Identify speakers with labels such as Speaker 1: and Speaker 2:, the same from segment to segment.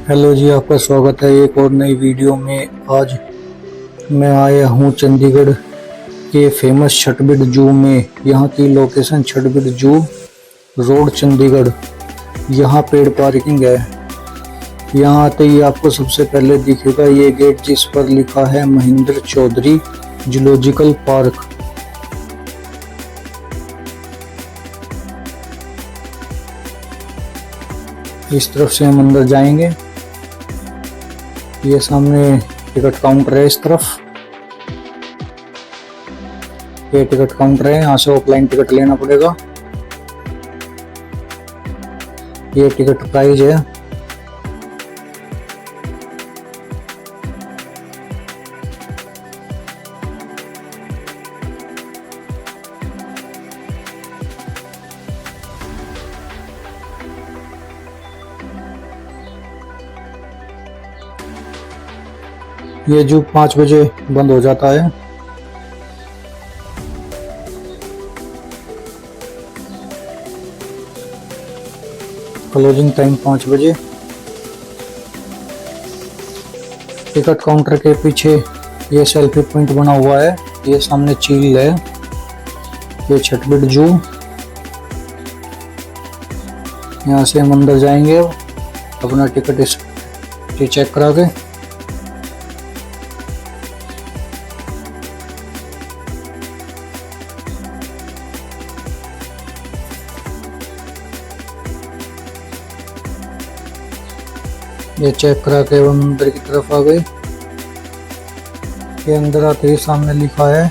Speaker 1: Hello जी, आपका स्वागत है एक और नई वीडियो में। आज मैं आया हूँ चंडीगढ़ के फेमस छठबिड़ जू में। यहाँ की लोकेशन छठबिड़ जू रोड चंडीगढ़। यहाँ पेड पार्किंग है। यहाँ आते ही आपको सबसे पहले दिखेगा ये गेट जिस पर लिखा है महेंद्र चौधरी जूलॉजिकल पार्क। इस तरफ से हम अंदर जाएंगे। ये सामने टिकट काउंटर है। इस तरफ ये टिकट काउंटर है। यहाँ से ऑफलाइन टिकट लेना पड़ेगा। ये टिकट प्राइस है। ये जू 5 बजे बंद हो जाता है। क्लोजिंग टाइम 5 बजे। टिकट काउंटर के पीछे ये सेल्फी पॉइंट बना हुआ है। ये सामने चील है। ये छठबिड़ जू। यहाँ से हम अंदर जाएंगे अपना टिकट चेक करा के। ये चेक करा के हम अंदर की तरफ आ गए। ये अंदर आते ही सामने लिखा है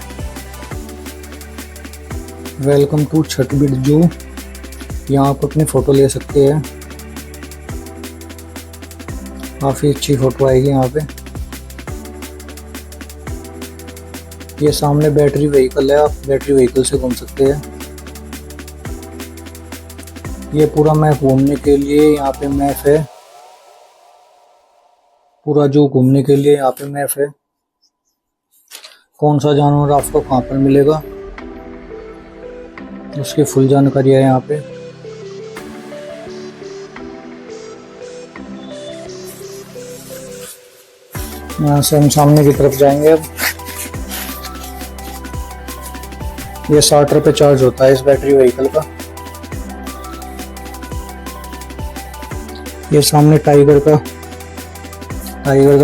Speaker 1: वेलकम टू छठबिड़ जू। यहाँ आप अपनी फोटो ले सकते हैं। काफी अच्छी फोटो आएगी यहाँ पे। ये सामने बैटरी व्हीकल है। आप बैटरी व्हीकल से घूम सकते हैं। ये पूरा मैप घूमने के लिए यहाँ पे मैप है। पूरा जू घूमने के लिए यहाँ पे मैप है। कौन सा जानवर आपको कहाँ पर मिलेगा उसकी फुल जानकारी है यहाँ पे। यहाँ से हम सामने की तरफ जाएंगे। अब ये 60 रुपये चार्ज होता है इस बैटरी व्हीकल का। ये सामने टाइगर का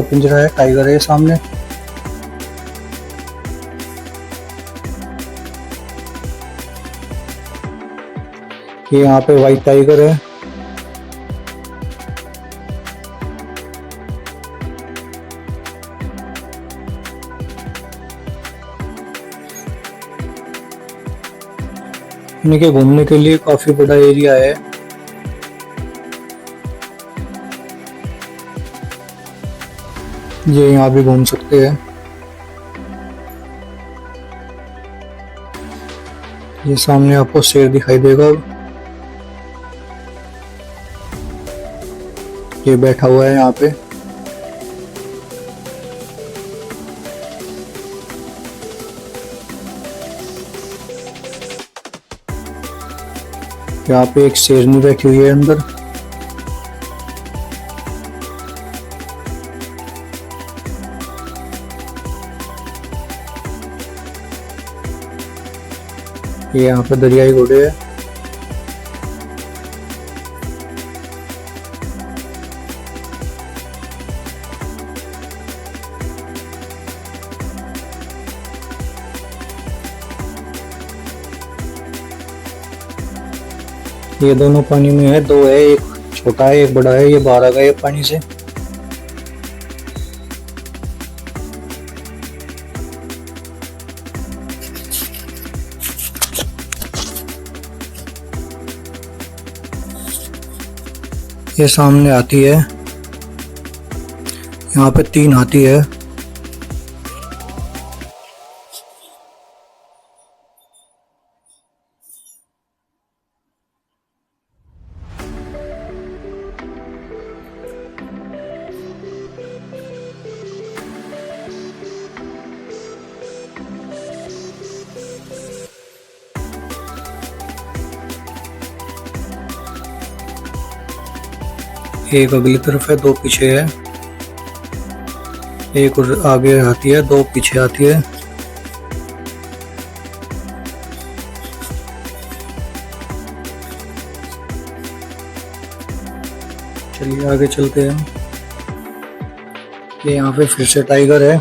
Speaker 1: पिंजरा है। टाइगर है सामने। ये यहाँ पे व्हाइट टाइगर है। इनके घूमने के लिए काफी बड़ा एरिया है। ये यहाँ भी घूम सकते हैं। ये सामने आपको शेर दिखाई देगा। ये बैठा हुआ है यहाँ पे। यहाँ पे एक शेरनी बैठी हुई है अंदर। ये यहाँ पे दरियाई घोड़े है। ये दोनों पानी में है। दो है, एक छोटा है एक बड़ा है। ये बाहर आ गए पानी से। ये सामने हाथी है। यहाँ पे 3 हाथी है। एक अगली तरफ है, दो पीछे है। एक और आगे आती है, दो पीछे आती है। चलिए आगे चलते हैं। ये यहाँ पे फिर से टाइगर है।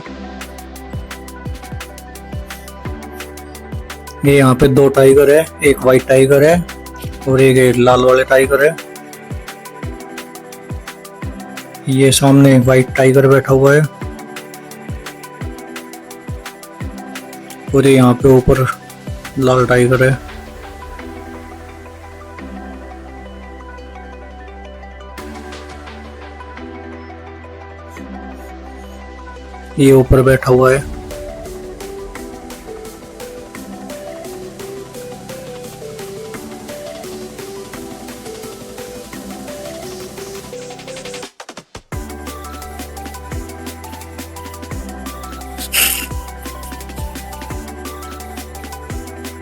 Speaker 1: ये यहाँ पे दो टाइगर है, एक वाइट टाइगर है और एक लाल वाले टाइगर है। ये सामने वाइट टाइगर बैठा हुआ है और ये यहाँ पे ऊपर लाल टाइगर है। ये ऊपर बैठा हुआ है।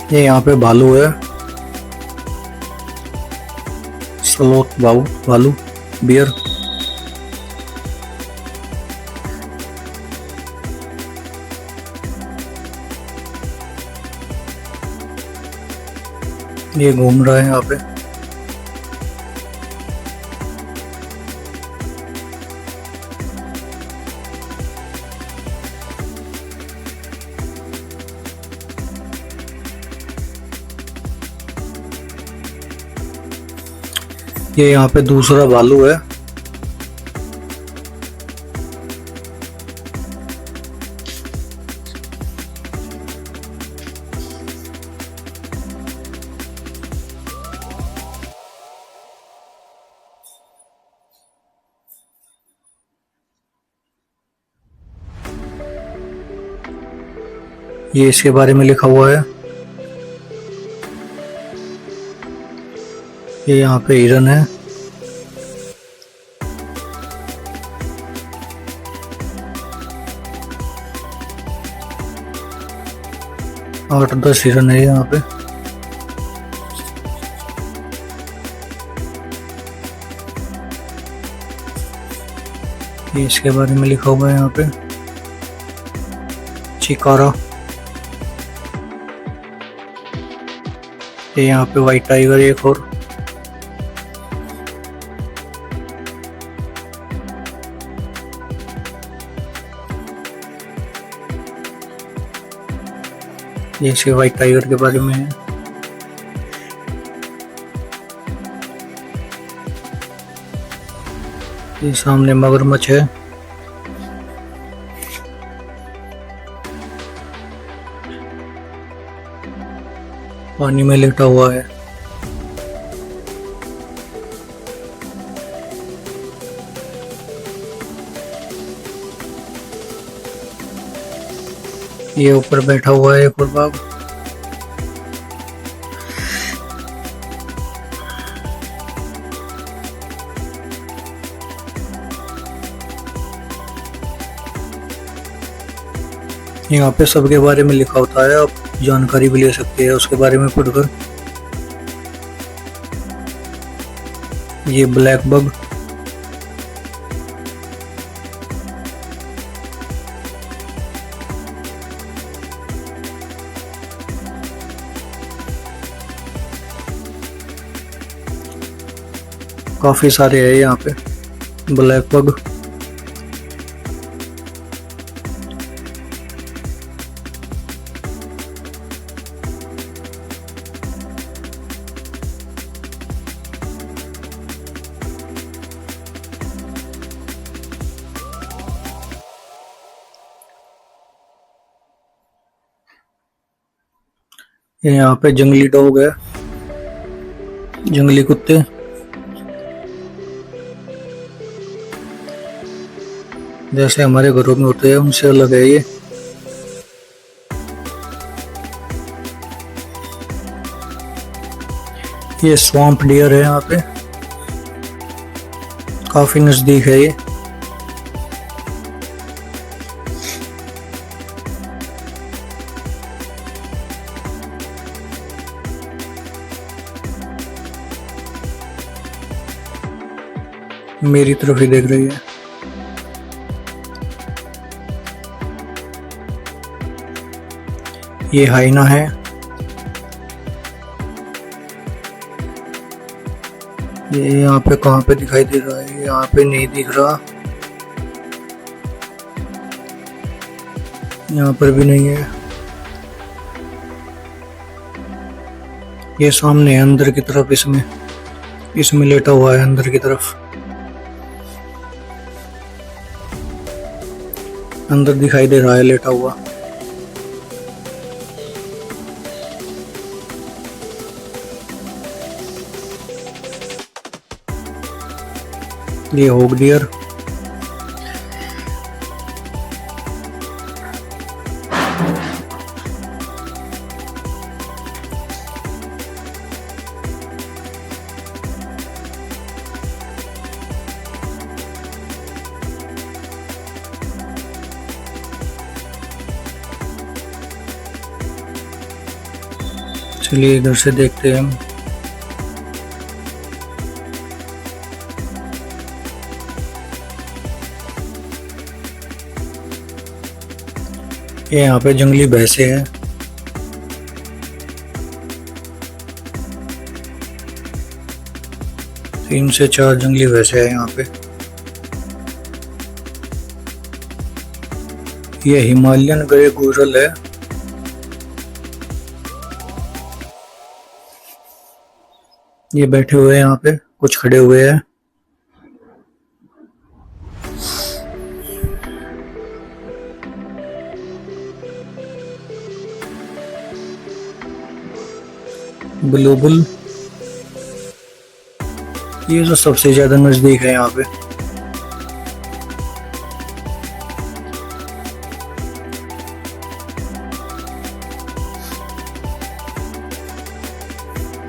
Speaker 1: ये यहाँ पे भालू है, स्लोथ भालू बियर। ये घूम रहा है यहाँ पे। ये यहाँ पे दूसरा भालू है। ये इसके बारे में लिखा हुआ है। ये यहाँ पे हिरन है। आठ 10 हिरन है यहाँ पे। ये इसके बारे में लिखा हुआ है यहाँ पे, चिकारा। ये यहाँ पे वाइट टाइगर एक और। ये इसके वाइट टाइगर के बारे में है। ये सामने मगरमच्छ है। पानी में लेटा हुआ है। ये ऊपर बैठा हुआ है एक और बाघ। यहाँ पे सबके बारे में लिखा होता है, आप जानकारी भी ले सकते हैं उसके बारे में पढ़कर। ये ब्लैक बग। काफी सारे हैं यहाँ पे ब्लैक बग। ये यहाँ पे जंगली डॉग है, जंगली कुत्ते। जैसे हमारे घरों में होते हैं उनसे अलग है ये। ये स्वैम्प डियर है यहाँ पे, काफी नजदीक है ये। मेरी तरफ ही देख रही है। ये हाइना है। ये यहाँ पे कहाँ पे दिखाई दे रहा है? यहाँ पे नहीं दिख रहा, यहाँ पर भी नहीं है। ये सामने है अंदर की तरफ, इसमें लेटा हुआ है अंदर की तरफ। अंदर दिखाई दे रहा है लेटा हुआ। ये होग डियर। चलिए इधर से देखते हैं हम। ये यहाँ पे जंगली भैंसे हैं। तीन से चार जंगली भैंसे हैं यहाँ पे। ये हिमालयन ग्रे गोरल है। ये बैठे हुए हैं यहाँ पे, कुछ खड़े हुए हैं। बुलबुल ये जो सबसे ज्यादा नजदीक है यहाँ पे।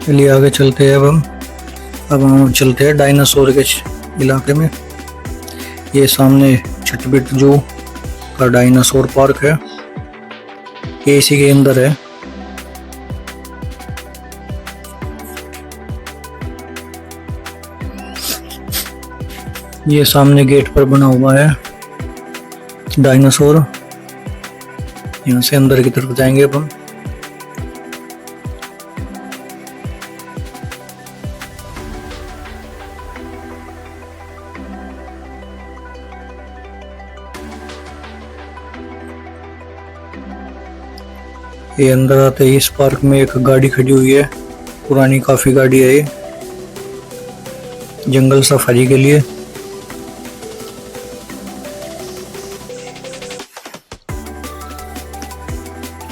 Speaker 1: चलिए आगे चलते हैं। अब हम चलते हैं डायनासोर के इलाके में। ये सामने छठबिट जू का डायनासोर पार्क है। ये इसी के अंदर है। ये सामने गेट पर बना हुआ है डायनासोर। यहाँ से अंदर की तरफ जाएंगे अब हम। ये अंदर आते ही इस पार्क में एक गाड़ी खड़ी हुई है, पुरानी काफी गाड़ी है ये, जंगल सफारी के लिए।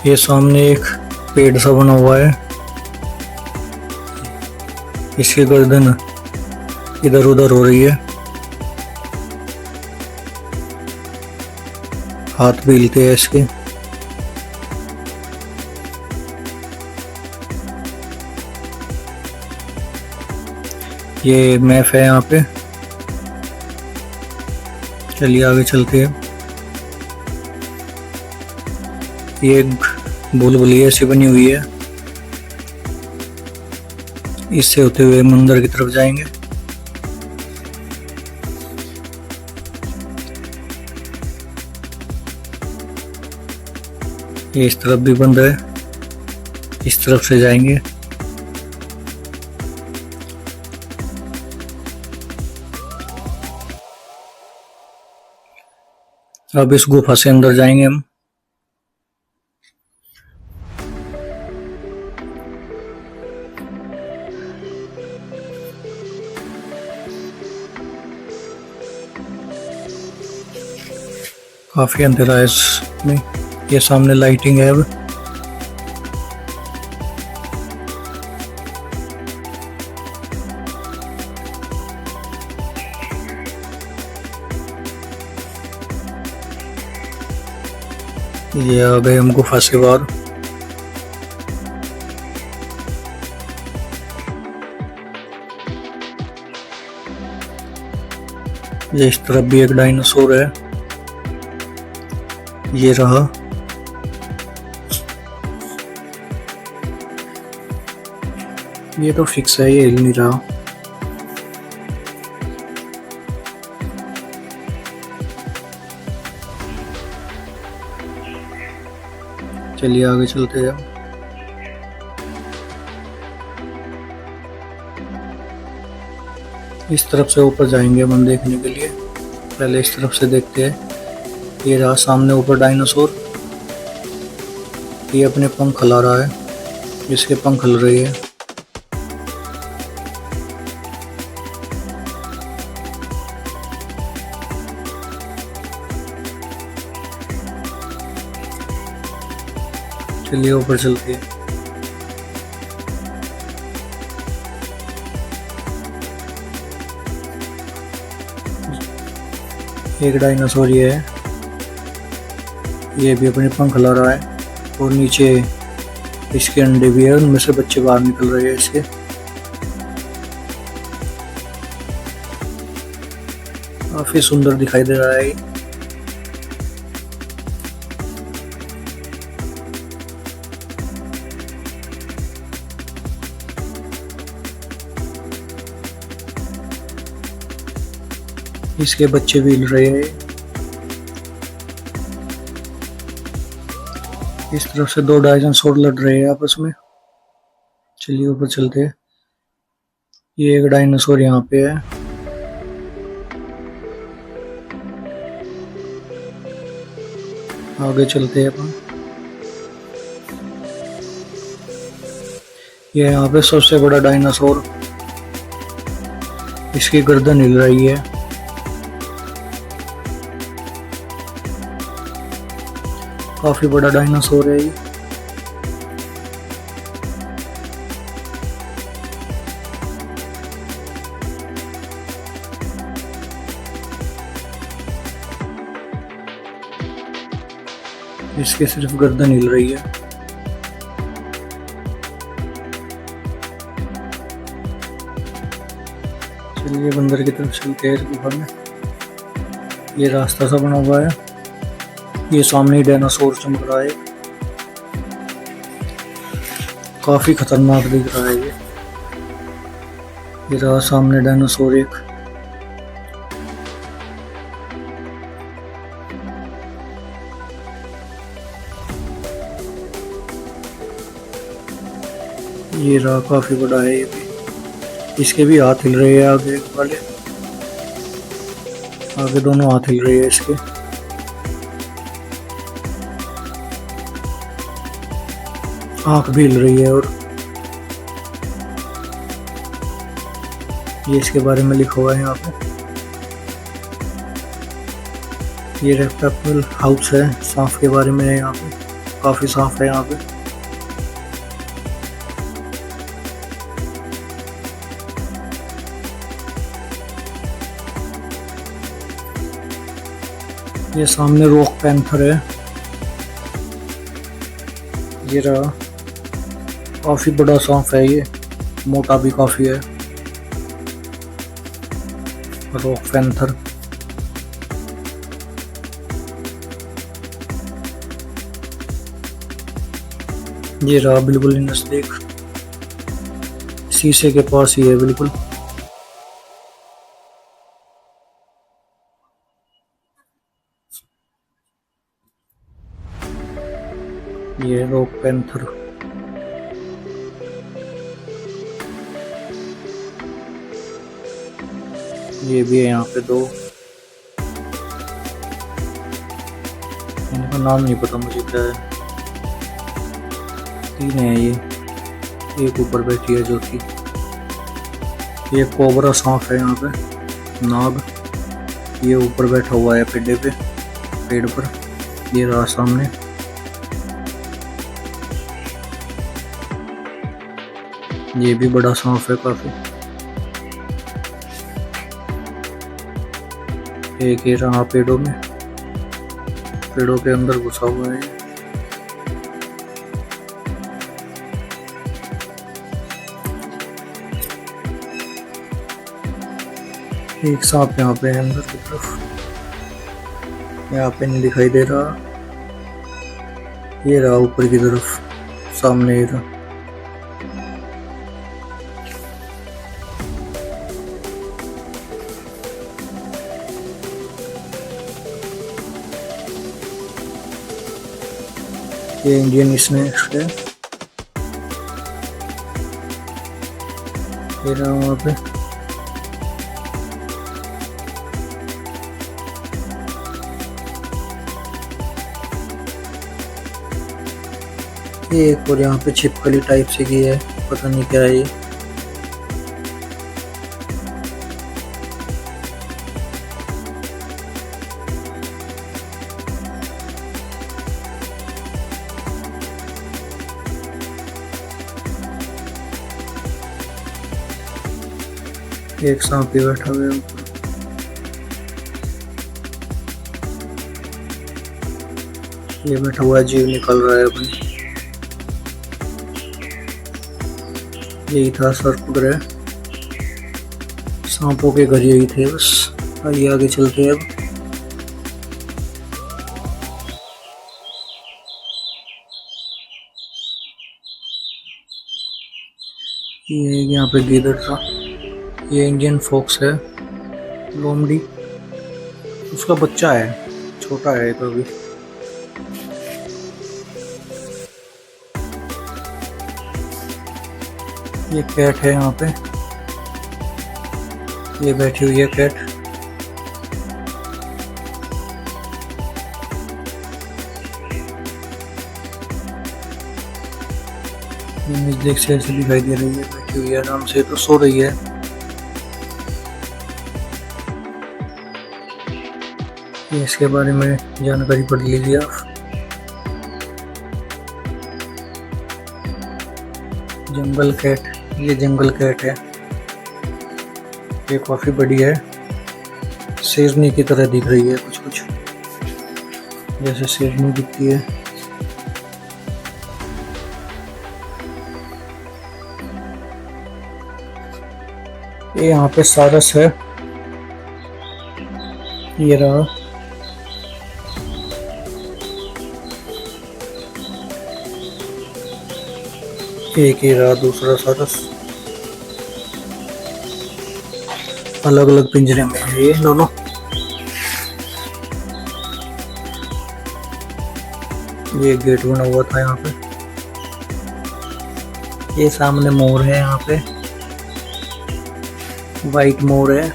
Speaker 1: ये सामने एक पेड़ सा बना हुआ है। इसकी गर्दन इधर उधर हो रही है, हाथ भी हिलते हैं इसके। ये मैप है यहाँ पे। चलिए आगे चलते हैं। ये भूलभुलैया सी बनी हुई है, इससे होते हुए मंदिर की तरफ जाएंगे। ये इस तरफ भी बंद है, इस तरफ से जाएंगे। अब इस गुफा से अंदर जाएंगे हम। काफी अंधेरा है इसमें। ये सामने लाइटिंग है। अब ये आ गए हम गुफा से बाहर। ये इस तरफ भी एक डायनासोर है, ये रहा। ये तो फिक्स है, ये हिल नहीं रहा। चलिए आगे चलते हैं। इस तरफ से ऊपर जाएंगे हम देखने के लिए। पहले इस तरफ से देखते हैं। ये रहा सामने ऊपर डायनासोर। ये अपने पंख हिला रहा है, इसके पंख हिल रही है। चलिए ऊपर चलते हैं। एक डायनासोर ये है, ये भी अपने पंख हिला रहा है और नीचे इसके अंडे भी है, उनमें से बच्चे बाहर निकल रहे हैं इसके। काफी सुंदर दिखाई दे रहा है ये। इसके बच्चे भी हिल रहे हैं। इस तरफ से दो डायनासोर लड़ रहे हैं आपस में। चलिए ऊपर चलते हैं। ये एक डायनासोर यहाँ पे है। आगे चलते हैं अपन। ये यहाँ पे सबसे बड़ा डायनासोर, इसकी गर्दन हिल रही है। काफी बड़ा डायनासोर है ये। इसकी सिर्फ गर्दन हिल रही है। चलिए बंदर की तरफ चलते हैं गुफा में। ये रास्ता सा बना हुआ है। ये सामने डायनासोर चमक रहा है, काफी खतरनाक दिख रहा है ये रहा सामने डायनासोर एक। ये रहा काफी बड़ा है ये भी। इसके भी हाथ हिल रहे हैं आगे वाले, आगे दोनों हाथ हिल रहे हैं इसके। आंख भी हिल रही है और ये इसके बारे में लिखा हुआ है यहाँ पे। ये रेप्टाइल हाउस है, सांप के बारे में है यहाँ पे। काफी सांप है यहाँ पे। ये सामने रॉक पैंथर है। ये रहा, काफी बड़ा सांप है ये, मोटा भी काफी है। Rock panther. ये रहा बिल्कुल नजदीक, शीशे के पास ही है बिल्कुल। ये रॉक पैंथर। ये भी है यहाँ पे दो, इनका नाम नहीं पता मुझे क्या है। तीन है ये, एक ऊपर बैठी है जो कि ये कोबरा सांप है यहाँ पे, नाग। ये ऊपर बैठा हुआ है पेड़ पे, पेड़ पर। ये रहा सामने। ये भी बड़ा सांप है काफी। एक ये रहा पेड़ों में, पेड़ों के अंदर घुसा हुआ है। एक सांप यहाँ पे है अंदर की तरफ, यहाँ पे नहीं दिखाई दे रहा। ये रहा ऊपर की तरफ, सामने ये रहा। ये इंडियन स्नैक्स है। ये रहा वहाँ पे। ये एक और यहाँ पे छिपकली टाइप से की है, पता नहीं क्या है ये। एक सांप भी बैठा हुआ है ऊपर। ये बैठा हुआ जीव निकल रहा है अपनी। यही था सर्पगृह, सांपों के घर यही थे बस। आइए आगे चलते हैं अब। ये यहाँ पे गीदड़ था। ये इंडियन फॉक्स है, लोमड़ी। उसका बच्चा है, छोटा है तो अभी। ये कैट है यहाँ पे, ये बैठी हुई है कैट। इमेज देख से ऐसे दिखाई दे रही है, बैठी हुई है आराम से, तो सो रही है। ये इसके बारे में जानकारी पढ़ लीजिए आप। जंगल कैट, ये जंगल कैट है। ये काफी बड़ी है, शेरनी की तरह दिख रही है, कुछ कुछ जैसे शेरनी दिखती है। ये यहाँ पे सारस है, ये रहा। एक ही रहा दूसरा सारस। अलग अलग पिंजरे में है ये दोनों। ये गेट बना हुआ था यहाँ पे। ये सामने मोर है यहाँ पे, वाइट मोर है।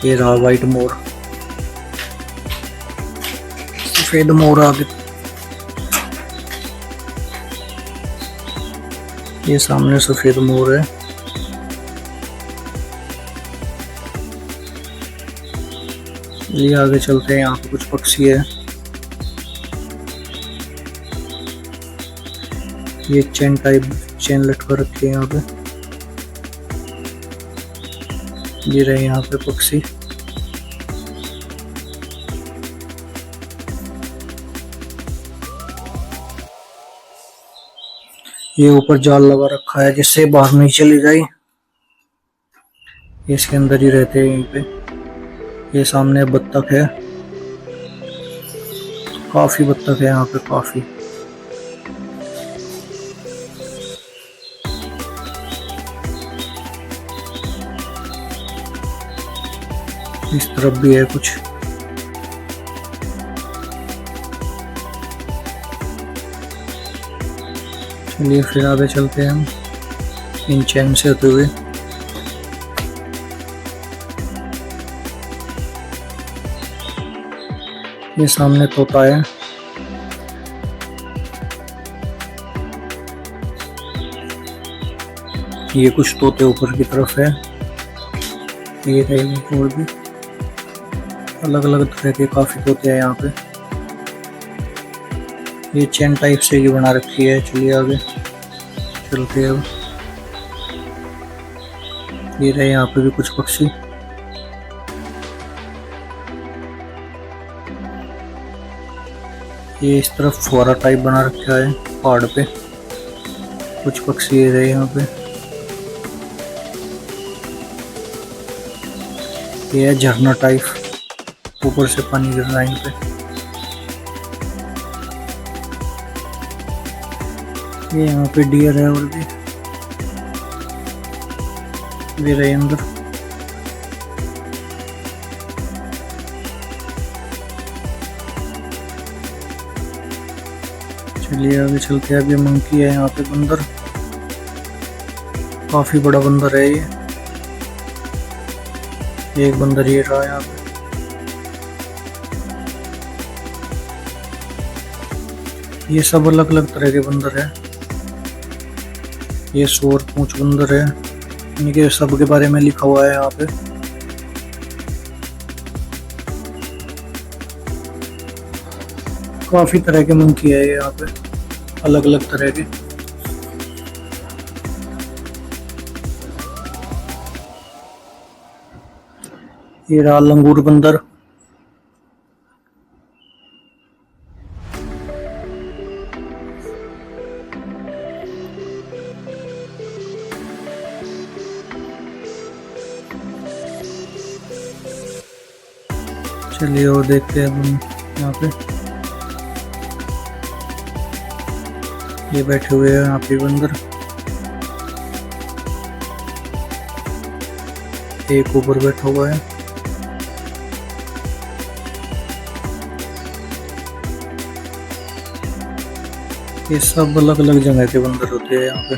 Speaker 1: ये रहा वाइट मोर। सफेद मोर आगे। ये सामने सफेद मोर है। ये आगे चलते हैं, यहाँ पे कुछ पक्षी है। ये चेन टाइप चेन लटका रखी है यहाँ पे। ये रहे यहाँ पे पक्षी। ये ऊपर जाल लगा रखा है जिससे बाहर नहीं चली जाए। इसके अंदर ही रहते हैं यहीं पे। ये सामने बत्तख है, काफी बत्तख है यहाँ पे, काफी। इस तरफ भी है कुछ। चलिए फिर आगे चलते हैं हम इन चैन से होते हुए। ये सामने तोता है। ये कुछ तोते ऊपर की तरफ है। ये कहीं और भी अलग अलग तरह के काफी तोते हैं यहाँ पे। ये चैन टाइप से ही बना रखी है। चलिए आगे चलते हैं। ये रहे यहाँ पे भी कुछ पक्षी। ये इस तरफ फुहारा टाइप बना रखा है पहाड़ पे। कुछ पक्षी ये रहे यहाँ पे। ये है झरना टाइप, ऊपर से पानी गिर रहा है इन पे। ये यहाँ पे डियर है और भी। ये रहे अंदर। चलिए आगे चलते हैं। अब ये मंकी है, यहाँ पे बंदर, काफी बड़ा बंदर है ये। एक बंदर ये रहा यहाँ पे। ये सब अलग अलग तरह के बंदर है। ये शोर पूंछ बंदर है, इनके सब के बारे में लिखा हुआ है यहाँ पे। काफी तरह के मंकी है यहाँ पे, अलग अलग तरह के। ये रहा लंगूर बंदर। चलिए और देखते हैं हम यहाँ पे। ये बैठे हुए हैं यहाँ पे बंदर, एक ऊपर बैठा हुआ है। ये सब अलग अलग जगह के बंदर होते हैं यहाँ पे।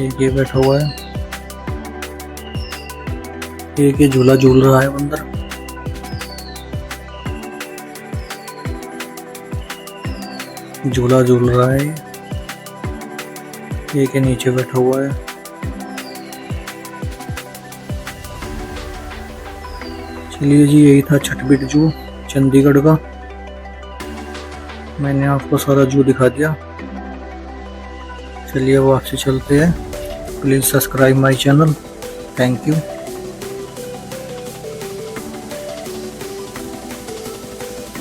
Speaker 1: एक ये बैठा हुआ है, एक ये झूला झूल रहा है बंदर। झूला झूल रहा है। एक के नीचे बैठा हुआ है। चलिए जी, यही था छठबिट जू चंडीगढ़ का। मैंने आपको सारा जू दिखा दिया। चलिए अब आपसे चलते हैं। Please subscribe my channel. Thank you.